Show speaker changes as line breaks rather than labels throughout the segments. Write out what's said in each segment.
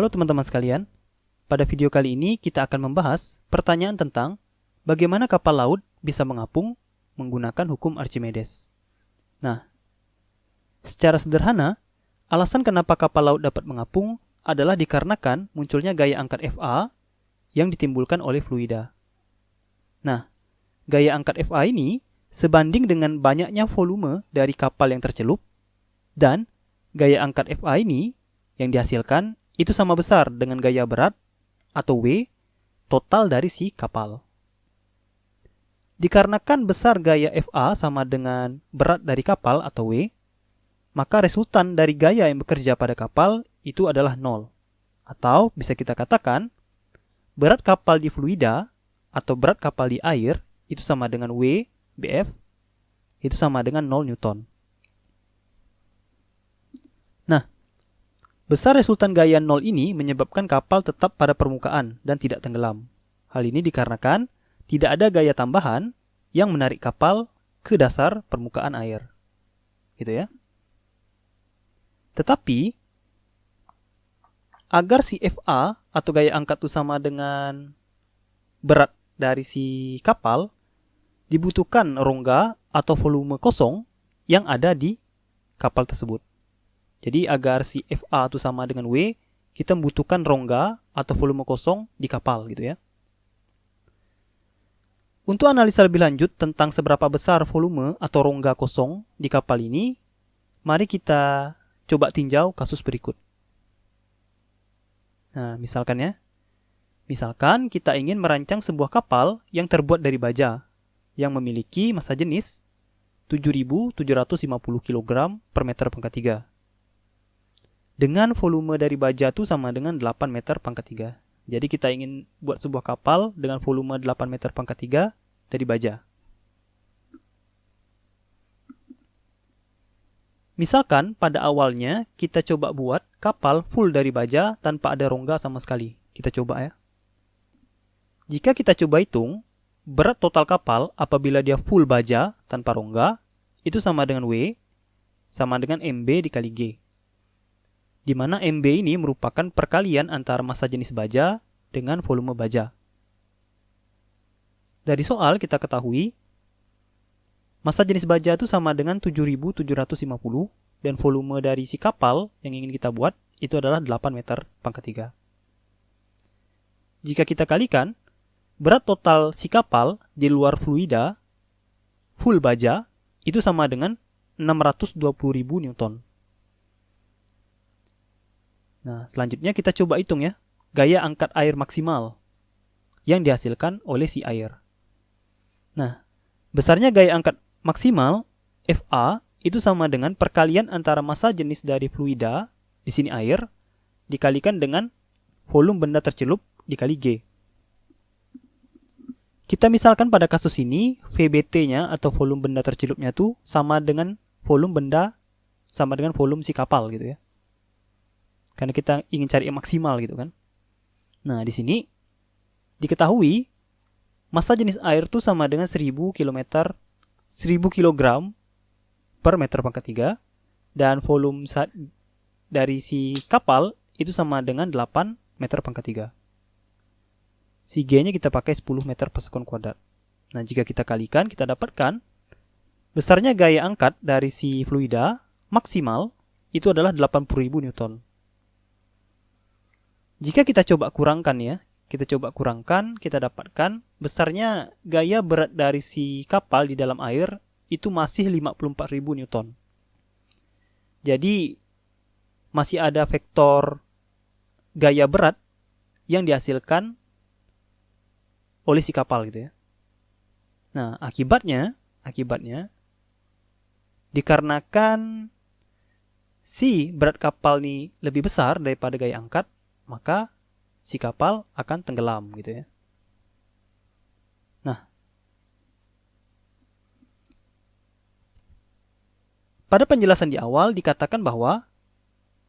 Halo teman-teman sekalian, pada video kali ini kita akan membahas pertanyaan tentang bagaimana kapal laut bisa mengapung menggunakan hukum Archimedes. Nah, secara sederhana, alasan kenapa kapal laut dapat mengapung adalah dikarenakan munculnya gaya angkat Fa yang ditimbulkan oleh fluida. Nah, gaya angkat Fa ini sebanding dengan banyaknya volume dari kapal yang tercelup, dan gaya angkat Fa ini yang dihasilkan itu sama besar dengan gaya berat atau W total dari si kapal. Dikarenakan besar gaya Fa sama dengan berat dari kapal atau W, maka resultan dari gaya yang bekerja pada kapal itu adalah 0. Atau bisa kita katakan, berat kapal di fluida atau berat kapal di air itu sama dengan W, Bf, itu sama dengan 0 Newton. Nah, besar resultan gaya 0 ini menyebabkan kapal tetap pada permukaan dan tidak tenggelam. Hal ini dikarenakan tidak ada gaya tambahan yang menarik kapal ke dasar permukaan air. Gitu ya. Tetapi, agar si Fa atau gaya angkat itu sama dengan berat dari si kapal, dibutuhkan rongga atau volume kosong yang ada di kapal tersebut. Jadi agar si Fa itu sama dengan W, kita membutuhkan rongga atau volume kosong di kapal gitu ya. Untuk analisa lebih lanjut tentang seberapa besar volume atau rongga kosong di kapal ini, mari kita coba tinjau kasus berikut. Nah, misalkan kita ingin merancang sebuah kapal yang terbuat dari baja yang memiliki massa jenis 7.750 kg per meter pangkat 3. Dengan volume dari baja itu sama dengan 8 meter pangkat 3. Jadi kita ingin buat sebuah kapal dengan volume 8 meter pangkat 3 dari baja. Misalkan pada awalnya kita coba buat kapal full dari baja tanpa ada rongga sama sekali. Kita coba ya. Jika kita coba hitung, berat total kapal apabila dia full baja tanpa rongga, itu sama dengan W, sama dengan MB dikali G. Di mana MB ini merupakan perkalian antara massa jenis baja dengan volume baja. Dari soal kita ketahui, massa jenis baja itu sama dengan 7.750 dan volume dari si kapal yang ingin kita buat itu adalah 8 meter pangkat 3. Jika kita kalikan, berat total si kapal di luar fluida full baja itu sama dengan 620.000 Newton. Nah, selanjutnya kita coba hitung ya, gaya angkat air maksimal yang dihasilkan oleh si air. Nah, besarnya gaya angkat maksimal, Fa, itu sama dengan perkalian antara massa jenis dari fluida, di sini air, dikalikan dengan volume benda tercelup dikali G. Kita misalkan pada kasus ini, VBT-nya atau volume benda tercelupnya itu sama dengan volume benda, sama dengan volume si kapal gitu ya. Karena kita ingin cari yang maksimal gitu kan. Nah, di sini diketahui massa jenis air itu sama dengan 1000 kg per meter pangkat 3 dan volume dari si kapal itu sama dengan 8 meter pangkat 3. Si G-nya kita pakai 10 meter per sekon kuadrat. Nah, jika kita kalikan, kita dapatkan besarnya gaya angkat dari si fluida maksimal itu adalah 80.000 Newton. Jika kita coba kurangkan ya, kita dapatkan besarnya gaya berat dari si kapal di dalam air itu masih 54.000 Newton. Jadi masih ada vektor gaya berat yang dihasilkan oleh si kapal gitu ya. Nah, akibatnya dikarenakan si berat kapal ini lebih besar daripada gaya angkat, maka si kapal akan tenggelam gitu ya. Nah, pada penjelasan di awal dikatakan bahwa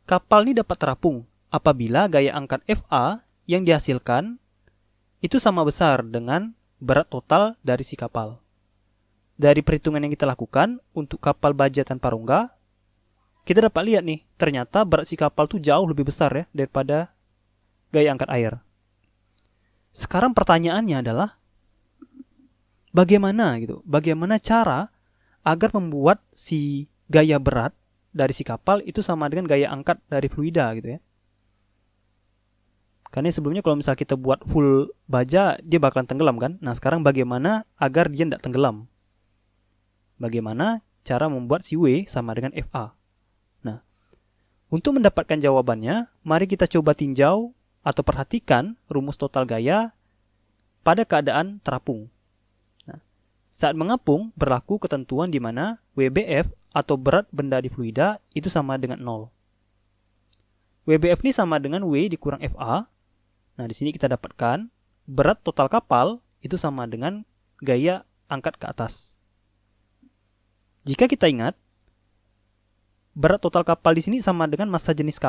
kapal ini dapat terapung apabila gaya angkat Fa yang dihasilkan itu sama besar dengan berat total dari si kapal. Dari perhitungan yang kita lakukan untuk kapal baja tanpa rongga, kita dapat lihat nih, ternyata berat si kapal tuh jauh lebih besar ya daripada gaya angkat air. Sekarang pertanyaannya adalah bagaimana cara agar membuat si gaya berat dari si kapal itu sama dengan gaya angkat dari fluida gitu ya. Karena sebelumnya kalau misal kita buat full baja, dia bakalan tenggelam kan. Nah sekarang bagaimana agar dia tidak tenggelam? Bagaimana cara membuat si W sama dengan FA? Nah, untuk mendapatkan jawabannya, mari kita coba tinjau atau perhatikan rumus total gaya pada keadaan terapung. Nah, saat mengapung, berlaku ketentuan di mana WBF atau berat benda di fluida itu sama dengan 0. WBF ini sama dengan W dikurang FA. Nah, di sini kita dapatkan berat total kapal itu sama dengan gaya angkat ke atas. Jika kita ingat, berat total kapal di sini sama dengan massa jenis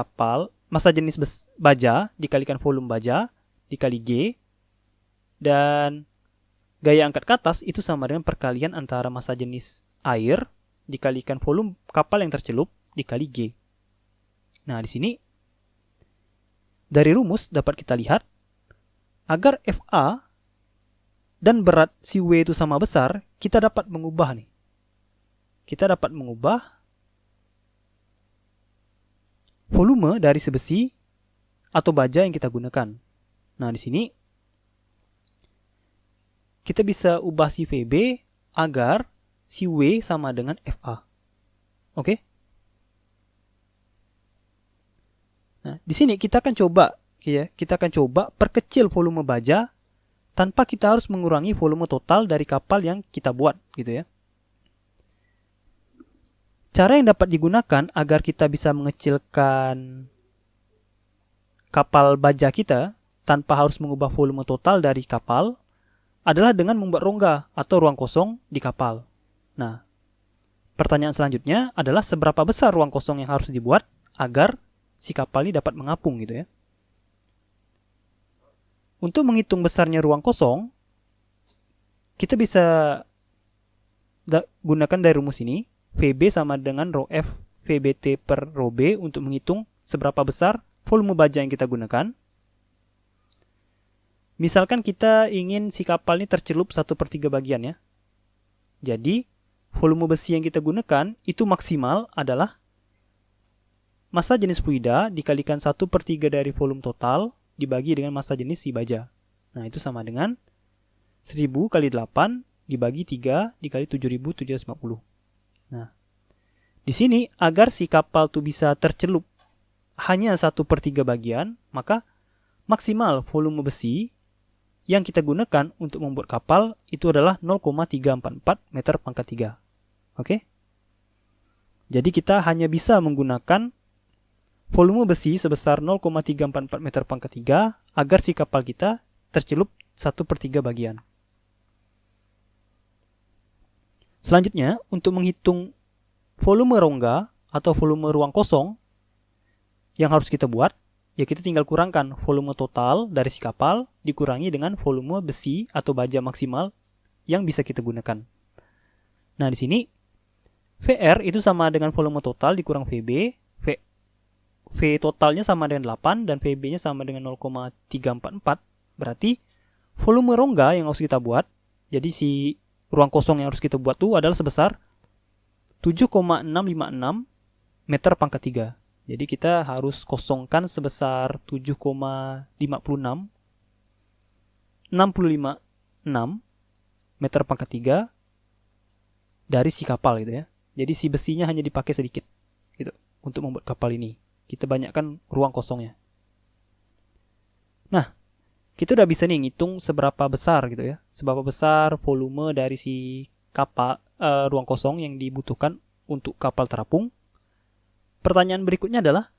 baja dikalikan volume baja dikali G, dan gaya angkat ke atas itu sama dengan perkalian antara massa jenis air dikalikan volume kapal yang tercelup dikali G. Nah, di sini dari rumus dapat kita lihat agar FA dan berat si W itu sama besar, kita dapat mengubah nih. Kita dapat mengubah volume dari sebesi atau baja yang kita gunakan. Nah, di sini kita bisa ubah si VB agar si W sama dengan FA. Oke? Nah, di sini kita akan coba perkecil volume baja tanpa kita harus mengurangi volume total dari kapal yang kita buat gitu ya. Cara yang dapat digunakan agar kita bisa mengecilkan kapal baja kita tanpa harus mengubah volume total dari kapal adalah dengan membuat rongga atau ruang kosong di kapal. Nah, pertanyaan selanjutnya adalah seberapa besar ruang kosong yang harus dibuat agar si kapal ini dapat mengapung gitu ya. Untuk menghitung besarnya ruang kosong, kita bisa gunakan dari rumus ini. VB sama dengan rho F VBT per rho B untuk menghitung seberapa besar volume baja yang kita gunakan. Misalkan kita ingin si kapal ini tercelup 1/3 bagian ya. Jadi, volume besi yang kita gunakan itu maksimal adalah massa jenis fluida dikalikan 1/3 dari volume total dibagi dengan massa jenis si baja. Nah, itu sama dengan 1000 kali 8 dibagi 3 dikali 7750. Nah, di sini agar si kapal tuh bisa tercelup hanya 1/3 bagian, maka maksimal volume besi yang kita gunakan untuk membuat kapal itu adalah 0,344 meter pangkat 3. Oke? Jadi kita hanya bisa menggunakan volume besi sebesar 0,344 meter pangkat 3 agar si kapal kita tercelup 1/3 bagian. Selanjutnya, untuk menghitung volume rongga atau volume ruang kosong yang harus kita buat, ya kita tinggal kurangkan volume total dari si kapal dikurangi dengan volume besi atau baja maksimal yang bisa kita gunakan. Nah, di sini VR itu sama dengan volume total dikurang VB. V totalnya sama dengan 8 dan VB-nya sama dengan 0,344. Berarti volume rongga yang harus kita buat, jadi si ruang kosong yang harus kita buat itu adalah sebesar 7,656 meter pangkat 3. Jadi kita harus kosongkan sebesar 7,65 meter pangkat 3 dari si kapal gitu ya. Jadi si besinya hanya dipakai sedikit gitu untuk membuat kapal ini. Kita banyakkan ruang kosongnya. Nah, kita udah bisa nih ngitung seberapa besar gitu ya. Seberapa besar volume dari si kapal ruang kosong yang dibutuhkan untuk kapal terapung. Pertanyaan berikutnya adalah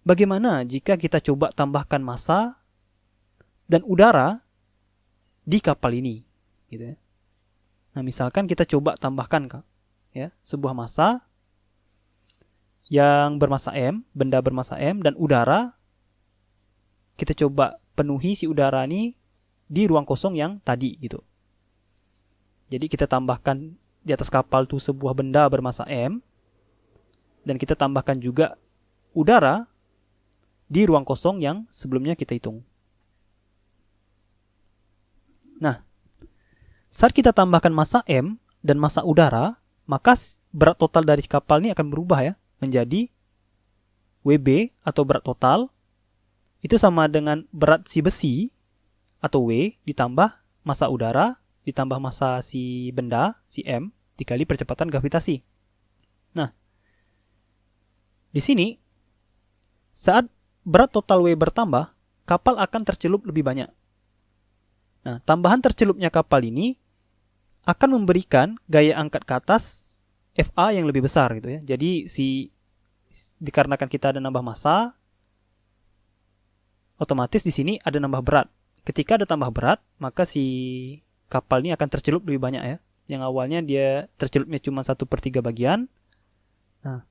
bagaimana jika kita coba tambahkan massa dan udara di kapal ini gitu ya. Nah, misalkan kita coba tambahkan ya, sebuah massa yang bermassa M, benda bermassa M dan udara. Kita coba penuhi si udara ini di ruang kosong yang tadi gitu. Jadi kita tambahkan di atas kapal tuh sebuah benda bermassa M dan kita tambahkan juga udara di ruang kosong yang sebelumnya kita hitung. Nah, saat kita tambahkan massa M dan massa udara, maka berat total dari kapal ini akan berubah ya, menjadi WB atau berat total itu sama dengan berat si besi atau W ditambah massa udara ditambah massa si benda, si M, dikali percepatan gravitasi. Nah, di sini saat berat total W bertambah, kapal akan tercelup lebih banyak. Nah, tambahan tercelupnya kapal ini akan memberikan gaya angkat ke atas FA yang lebih besar gitu ya. Jadi dikarenakan kita ada nambah massa, otomatis di sini ada nambah berat. Ketika ada tambah berat, maka si kapal ini akan tercelup lebih banyak ya. Yang awalnya dia tercelupnya cuma 1/3 bagian. Nah,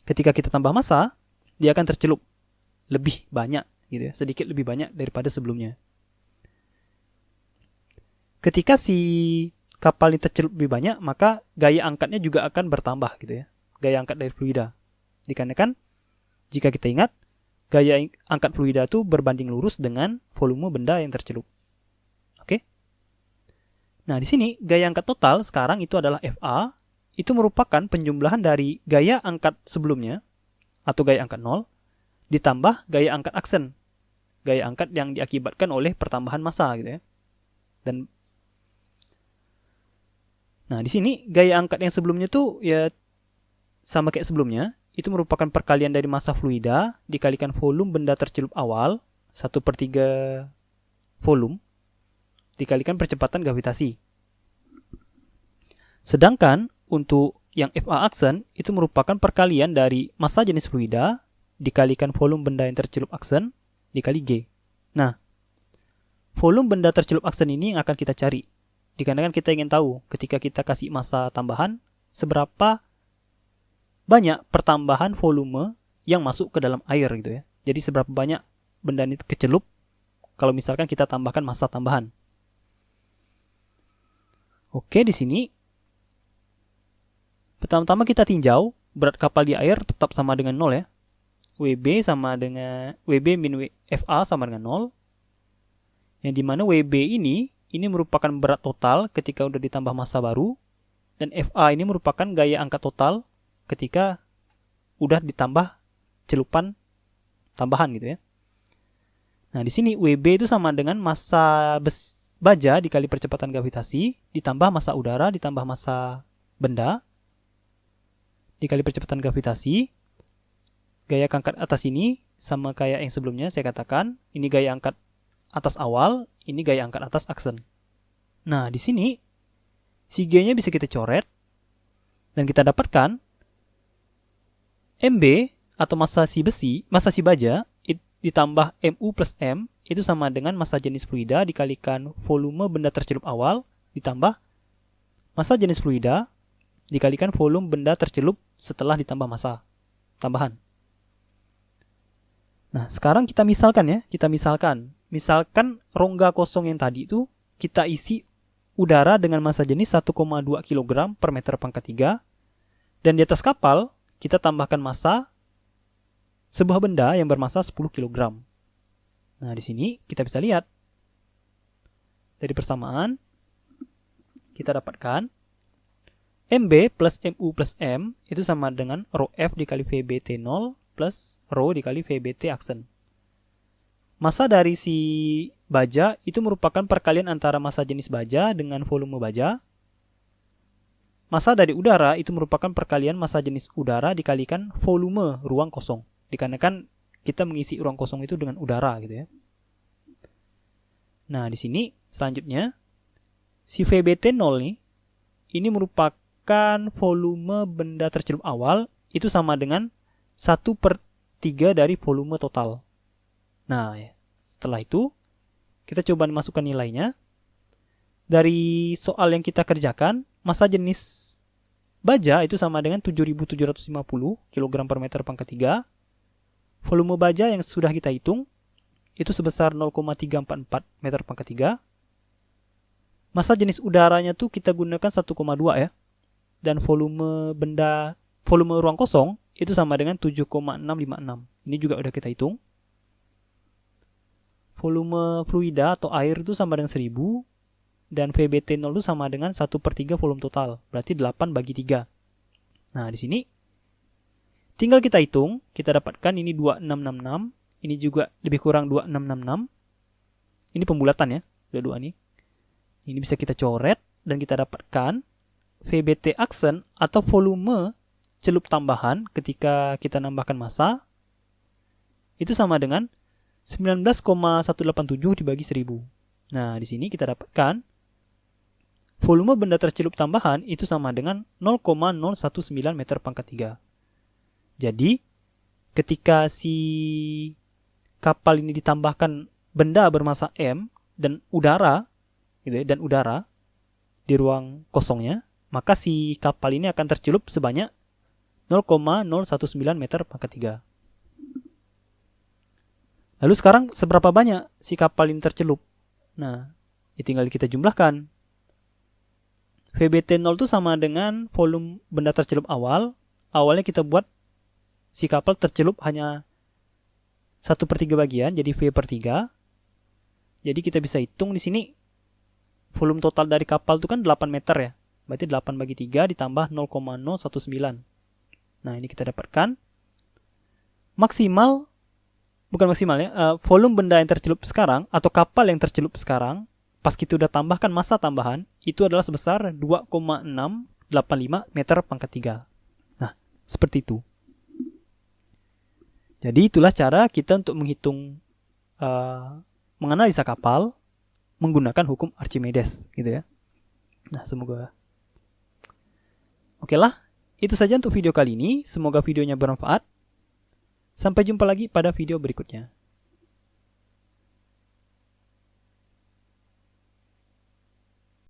ketika kita tambah massa, dia akan tercelup lebih banyak gitu ya, sedikit lebih banyak daripada sebelumnya. Ketika si kapal ini tercelup lebih banyak, maka gaya angkatnya juga akan bertambah gitu ya. Gaya angkat dari fluida. Dikarenakan jika kita ingat, gaya angkat fluida itu berbanding lurus dengan volume benda yang tercelup. Oke? Nah, di sini gaya angkat total sekarang itu adalah FA, itu merupakan penjumlahan dari gaya angkat sebelumnya atau gaya angkat 0 ditambah gaya angkat aksen. Gaya angkat yang diakibatkan oleh pertambahan massa gitu ya. Nah, di sini gaya angkat yang sebelumnya tuh ya sama kayak sebelumnya, itu merupakan perkalian dari massa fluida dikalikan volume benda tercelup awal, 1/3 volume, dikalikan percepatan gravitasi. Sedangkan untuk yang FA aksen itu merupakan perkalian dari massa jenis fluida dikalikan volume benda yang tercelup aksen dikali G. Nah, volume benda tercelup aksen ini yang akan kita cari. Dikarenakan kita ingin tahu ketika kita kasih massa tambahan, seberapa banyak pertambahan volume yang masuk ke dalam air gitu ya. Jadi seberapa banyak benda ini kecelup kalau misalkan kita tambahkan massa tambahan. Oke, di sini pertama-tama kita tinjau berat kapal di air tetap sama dengan 0 ya. WB min FA sama dengan 0. Yang dimana WB ini merupakan berat total ketika udah ditambah massa baru, dan FA ini merupakan gaya angkat total ketika udah ditambah celupan tambahan gitu ya. Nah, di sini WB itu sama dengan massa baja dikali percepatan gravitasi ditambah massa udara ditambah massa benda dikali percepatan gravitasi. Gaya angkat atas ini sama kayak yang sebelumnya saya katakan, ini gaya angkat atas awal, ini gaya angkat atas aksen. Nah, di sini si G-nya bisa kita coret dan kita dapatkan MB atau massa si baja ditambah MU plus M itu sama dengan massa jenis fluida dikalikan volume benda tercelup awal ditambah massa jenis fluida dikalikan volume benda tercelup setelah ditambah massa tambahan. Nah, sekarang kita misalkan rongga kosong yang tadi itu kita isi udara dengan massa jenis 1,2 kg per meter pangkat 3, dan di atas kapal kita tambahkan massa sebuah benda yang bermassa 10 kg. Nah, di sini kita bisa lihat dari persamaan kita dapatkan MB plus MU plus M itu sama dengan rho F dikali VBT 0 plus rho dikali VBT aksen. Massa dari si baja itu merupakan perkalian antara massa jenis baja dengan volume baja. Massa dari udara itu merupakan perkalian massa jenis udara dikalikan volume ruang kosong. Dikarenakan kita mengisi ruang kosong itu dengan udara gitu ya. Nah, di sini selanjutnya si VBT 0 ini merupakan volume benda tercelup awal itu sama dengan 1/3 dari volume total. Nah, setelah itu kita coba masukkan nilainya. Dari soal yang kita kerjakan, massa jenis baja itu sama dengan 7.750 kg per meter pangkat 3. Volume baja yang sudah kita hitung itu sebesar 0,344 meter pangkat 3. Massa jenis udaranya tuh kita gunakan 1,2 ya. Dan volume ruang kosong itu sama dengan 7,656. Ini juga udah kita hitung. Volume fluida atau air itu sama dengan 1000. Dan VBT0 itu sama dengan 1/3 volume total. Berarti 8 bagi 3. Nah, di sini tinggal kita hitung. Kita dapatkan ini 2666. Ini juga lebih kurang 2666. Ini pembulatan ya. Dua-dua nih. Ini bisa kita coret. Dan kita dapatkan VBT aksen atau volume celup tambahan ketika kita nambahkan massa itu sama dengan 19,187 dibagi 1000. Nah, di sini kita dapatkan volume benda tercelup tambahan itu sama dengan 0,019 meter pangkat 3. Jadi, ketika si kapal ini ditambahkan benda bermassa M dan udara, gitu ya, dan udara di ruang kosongnya, maka si kapal ini akan tercelup sebanyak 0,019 meter pangkat 3. Lalu sekarang seberapa banyak si kapal ini tercelup? Nah, tinggal kita jumlahkan. VBT0 itu sama dengan volume benda tercelup awal. Awalnya kita buat si kapal tercelup hanya 1/3 bagian, jadi V/3. Jadi kita bisa hitung di sini volume total dari kapal itu kan 8 meter ya. Berarti 8 bagi 3 ditambah 0,019. Nah, ini kita dapatkan volume benda yang tercelup sekarang atau kapal yang tercelup sekarang pas kita udah tambahkan massa tambahan itu adalah sebesar 2,685 meter pangkat 3. Nah, seperti itu. Jadi itulah cara kita untuk menghitung menganalisa kapal menggunakan hukum Archimedes gitu ya. Nah, semoga oke lah, itu saja untuk video kali ini. Semoga videonya bermanfaat. Sampai jumpa lagi pada video berikutnya.